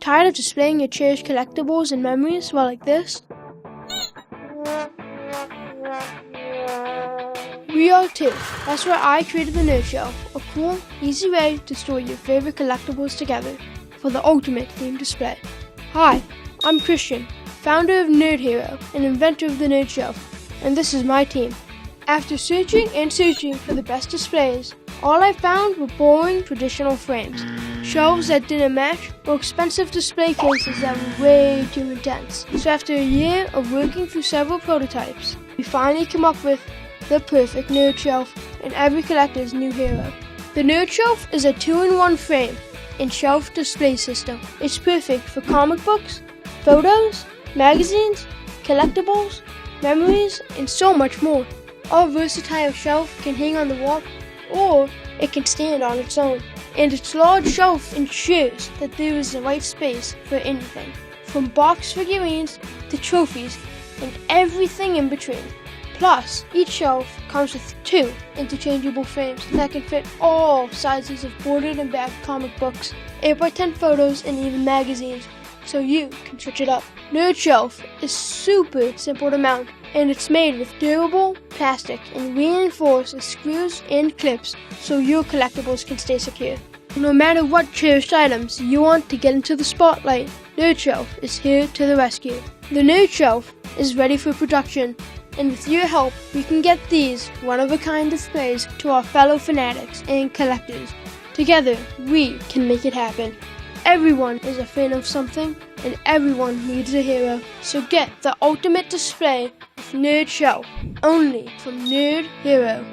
Tired of displaying your cherished collectibles and memories while like this? We are too. That's why I created the Nerd Shelf, a cool, easy way to store your favorite collectibles together for the ultimate themed display. Hi, I'm Christian, founder of Nerd Hero and inventor of the Nerd Shelf, and this is my team. After searching and searching for the best displays, all I found were boring traditional frames, shelves that didn't match, or expensive display cases that were way too intense. So after a year of working through several prototypes, we finally came up with the perfect Nerd Shelf and every collector's new hero. The Nerd Shelf is a 2-in-1 frame and shelf display system. It's perfect for comic books, photos, magazines, collectibles, memories, and so much more. Our versatile shelf can hang on the wall, or it can stand on its own. And its large shelf ensures that there is the right space for anything, from box figurines to trophies and everything in between. Plus, each shelf comes with 2 interchangeable frames that can fit all sizes of boarded and bagged comic books, 8x10 photos, and even magazines, so you can switch it up. Nerd Shelf is super simple to mount, and it's made with durable plastic and reinforced with screws and clips so your collectibles can stay secure. No matter what cherished items you want to get into the spotlight, Nerd Shelf is here to the rescue. The Nerd Shelf is ready for production, and with your help, we can get these one-of-a-kind displays to our fellow fanatics and collectors. Together, we can make it happen. Everyone is a fan of something, and everyone needs a hero. So get the ultimate display with Nerd Shelf, only from Nerd Hero.